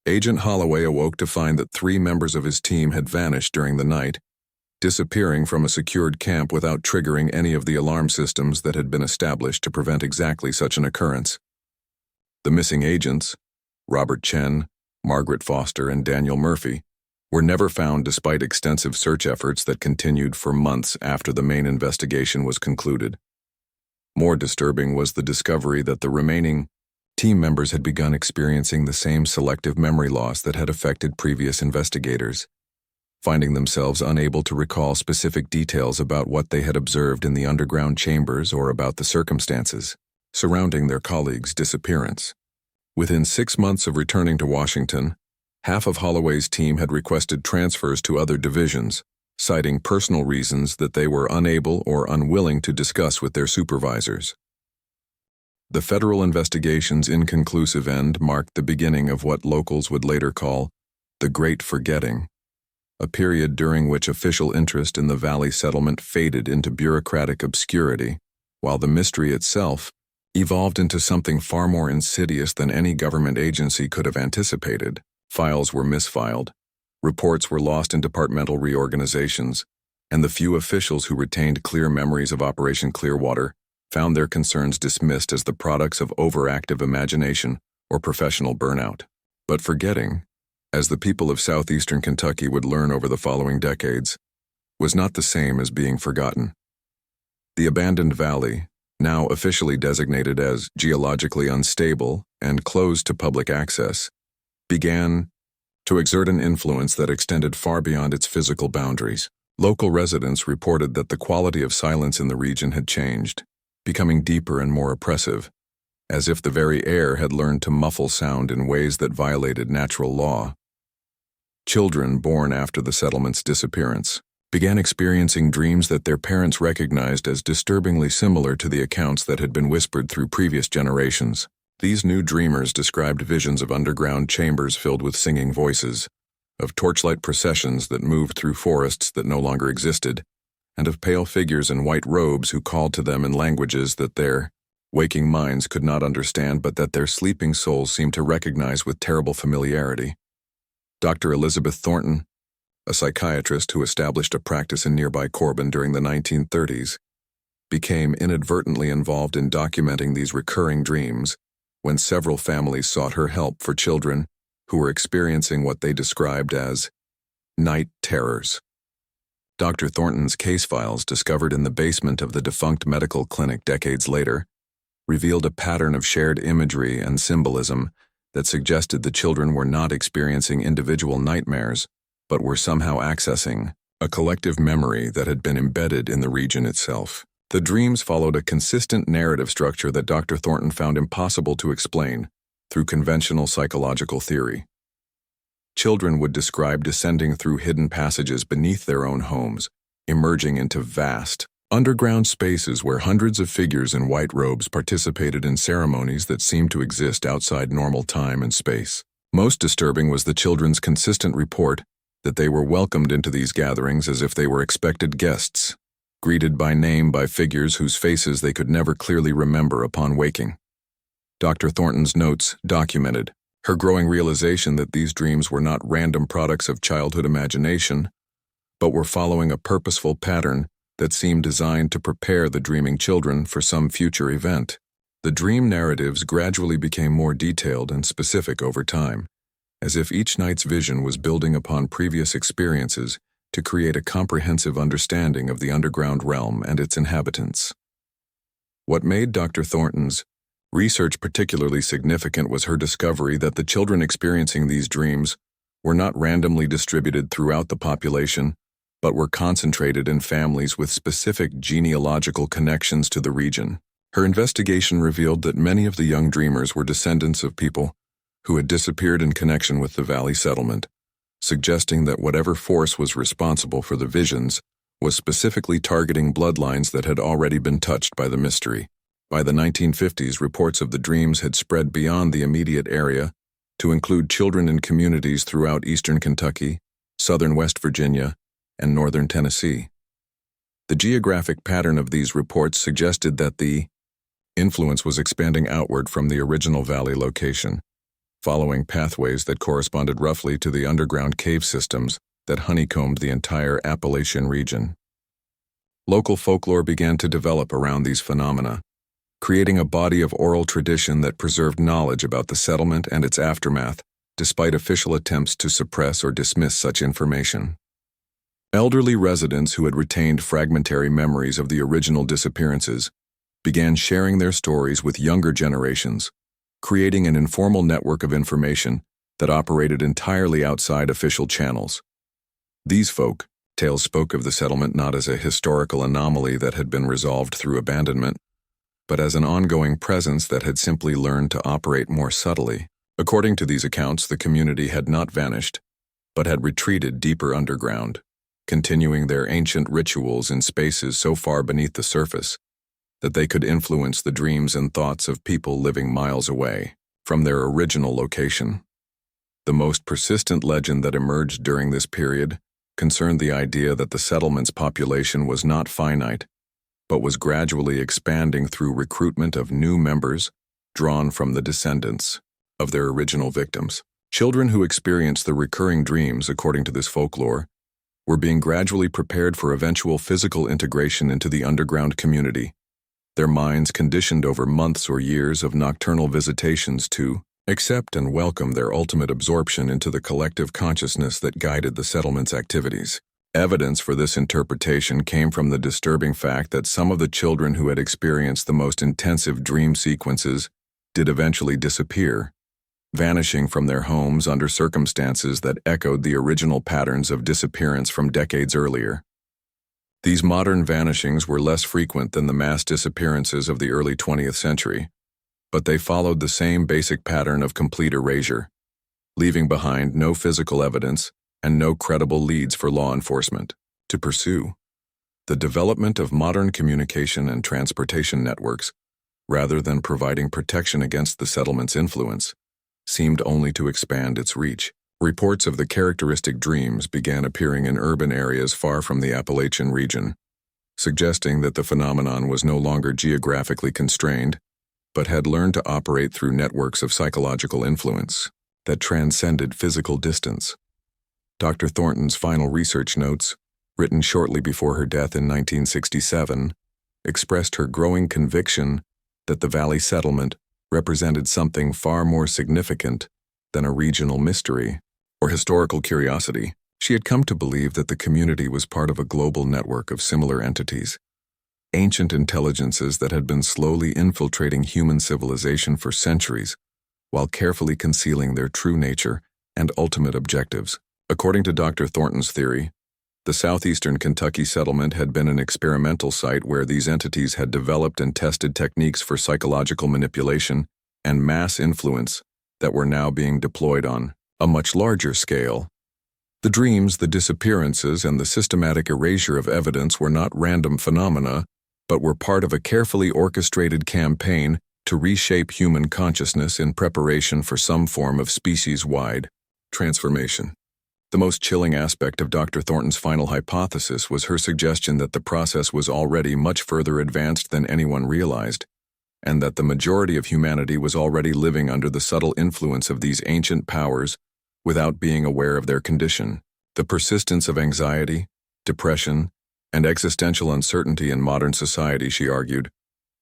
Agent Holloway awoke to find that 3 members of his team had vanished during the night, disappearing from a secured camp without triggering any of the alarm systems that had been established to prevent exactly such an occurrence. The missing agents, Robert Chen, Margaret Foster, and Daniel Murphy, were never found despite extensive search efforts that continued for months after the main investigation was concluded. More disturbing was the discovery that the remaining team members had begun experiencing the same selective memory loss that had affected previous investigators, finding themselves unable to recall specific details about what they had observed in the underground chambers or about the circumstances surrounding their colleagues' disappearance. Within 6 months of returning to Washington, half of Holloway's team had requested transfers to other divisions, citing personal reasons that they were unable or unwilling to discuss with their supervisors. The federal investigation's inconclusive end marked the beginning of what locals would later call the Great Forgetting, a period during which official interest in the valley settlement faded into bureaucratic obscurity, while the mystery itself evolved into something far more insidious than any government agency could have anticipated. Files were misfiled, reports were lost in departmental reorganizations, and the few officials who retained clear memories of Operation Clearwater found their concerns dismissed as the products of overactive imagination or professional burnout. But forgetting, as the people of southeastern Kentucky would learn over the following decades, was not the same as being forgotten. The abandoned valley, now officially designated as geologically unstable and closed to public access, began to exert an influence that extended far beyond its physical boundaries. Local residents reported that the quality of silence in the region had changed, becoming deeper and more oppressive, as if the very air had learned to muffle sound in ways that violated natural law. Children born after the settlement's disappearance began experiencing dreams that their parents recognized as disturbingly similar to the accounts that had been whispered through previous generations. These new dreamers described visions of underground chambers filled with singing voices, of torchlight processions that moved through forests that no longer existed, and of pale figures in white robes who called to them in languages that their waking minds could not understand but that their sleeping souls seemed to recognize with terrible familiarity. Dr. Elizabeth Thornton, a psychiatrist who established a practice in nearby Corbin during the 1930s, became inadvertently involved in documenting these recurring dreams when several families sought her help for children who were experiencing what they described as night terrors. Dr. Thornton's case files, discovered in the basement of the defunct medical clinic decades later, revealed a pattern of shared imagery and symbolism that suggested the children were not experiencing individual nightmares, but were somehow accessing a collective memory that had been embedded in the region itself. The dreams followed a consistent narrative structure that Dr. Thornton found impossible to explain through conventional psychological theory. Children would describe descending through hidden passages beneath their own homes, emerging into vast, underground spaces where hundreds of figures in white robes participated in ceremonies that seemed to exist outside normal time and space. Most disturbing was the children's consistent report that they were welcomed into these gatherings as if they were expected guests, greeted by name by figures whose faces they could never clearly remember upon waking. Dr. Thornton's notes documented her growing realization that these dreams were not random products of childhood imagination, but were following a purposeful pattern that seemed designed to prepare the dreaming children for some future event. The dream narratives gradually became more detailed and specific over time, as if each night's vision was building upon previous experiences to create a comprehensive understanding of the underground realm and its inhabitants. What made Dr. Thornton's research particularly significant was her discovery that the children experiencing these dreams were not randomly distributed throughout the population, but were concentrated in families with specific genealogical connections to the region. Her investigation revealed that many of the young dreamers were descendants of people who had disappeared in connection with the valley settlement, suggesting that whatever force was responsible for the visions was specifically targeting bloodlines that had already been touched by the mystery. By the 1950s, reports of the dreams had spread beyond the immediate area to include children in communities throughout eastern Kentucky, southern West Virginia, and northern Tennessee. The geographic pattern of these reports suggested that the influence was expanding outward from the original valley location, following pathways that corresponded roughly to the underground cave systems that honeycombed the entire Appalachian region. Local folklore began to develop around these phenomena, creating a body of oral tradition that preserved knowledge about the settlement and its aftermath, despite official attempts to suppress or dismiss such information. Elderly residents who had retained fragmentary memories of the original disappearances began sharing their stories with younger generations, creating an informal network of information that operated entirely outside official channels. These tales spoke of the settlement not as a historical anomaly that had been resolved through abandonment, but as an ongoing presence that had simply learned to operate more subtly. According to these accounts, the community had not vanished, but had retreated deeper underground, continuing their ancient rituals in spaces so far beneath the surface that they could influence the dreams and thoughts of people living miles away from their original location. The most persistent legend that emerged during this period concerned the idea that the settlement's population was not finite, but was gradually expanding through recruitment of new members drawn from the descendants of their original victims. Children who experienced the recurring dreams, according to this folklore, were being gradually prepared for eventual physical integration into the underground community, their minds conditioned over months or years of nocturnal visitations to accept and welcome their ultimate absorption into the collective consciousness that guided the settlement's activities. Evidence for this interpretation came from the disturbing fact that some of the children who had experienced the most intensive dream sequences did eventually disappear, vanishing from their homes under circumstances that echoed the original patterns of disappearance from decades earlier. These modern vanishings were less frequent than the mass disappearances of the early 20th century, but they followed the same basic pattern of complete erasure, leaving behind no physical evidence and no credible leads for law enforcement to pursue. The development of modern communication and transportation networks, rather than providing protection against the settlement's influence, seemed only to expand its reach. Reports of the characteristic dreams began appearing in urban areas far from the Appalachian region, suggesting that the phenomenon was no longer geographically constrained, but had learned to operate through networks of psychological influence that transcended physical distance. Dr. Thornton's final research notes, written shortly before her death in 1967, expressed her growing conviction that the Valley settlement represented something far more significant than a regional mystery or historical curiosity. She had come to believe that the community was part of a global network of similar entities, ancient intelligences that had been slowly infiltrating human civilization for centuries, while carefully concealing their true nature and ultimate objectives. According to Dr. Thornton's theory, the southeastern Kentucky settlement had been an experimental site where these entities had developed and tested techniques for psychological manipulation and mass influence that were now being deployed on a much larger scale. The dreams, the disappearances, and the systematic erasure of evidence were not random phenomena, but were part of a carefully orchestrated campaign to reshape human consciousness in preparation for some form of species-wide transformation. The most chilling aspect of Dr. Thornton's final hypothesis was her suggestion that the process was already much further advanced than anyone realized, and that the majority of humanity was already living under the subtle influence of these ancient powers without being aware of their condition. The persistence of anxiety, depression, and existential uncertainty in modern society, she argued,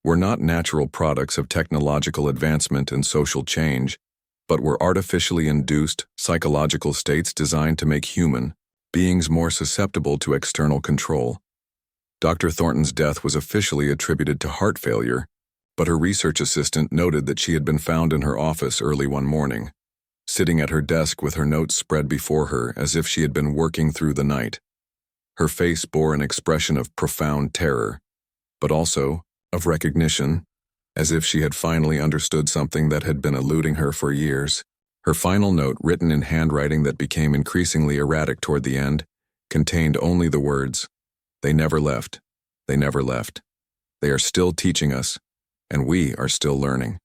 were not natural products of technological advancement and social change, but were artificially induced psychological states designed to make human beings more susceptible to external control. Dr. Thornton's death was officially attributed to heart failure, but her research assistant noted that she had been found in her office early one morning, sitting at her desk with her notes spread before her as if she had been working through the night. Her face bore an expression of profound terror, but also of recognition, as if she had finally understood something that had been eluding her for years. Her final note, written in handwriting that became increasingly erratic toward the end, contained only the words, "They never left. They never left. They are still teaching us, and we are still learning."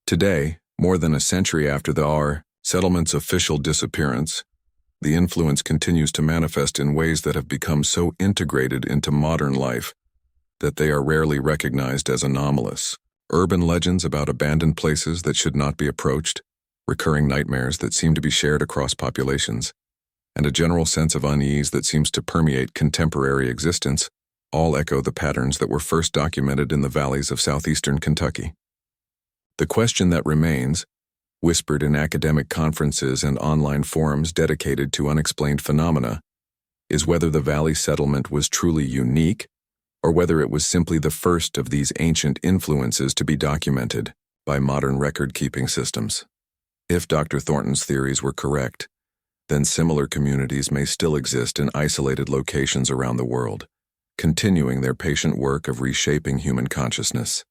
Today, more than a century after the settlement's official disappearance, the influence continues to manifest in ways that have become so integrated into modern life that they are rarely recognized as anomalous. Urban legends about abandoned places that should not be approached, recurring nightmares that seem to be shared across populations, and a general sense of unease that seems to permeate contemporary existence all echo the patterns that were first documented in the valleys of southeastern Kentucky. The question that remains, whispered in academic conferences and online forums dedicated to unexplained phenomena, is whether the Valley settlement was truly unique or whether it was simply the first of these ancient influences to be documented by modern record-keeping systems. If Dr. Thornton's theories were correct, then similar communities may still exist in isolated locations around the world, continuing their patient work of reshaping human consciousness.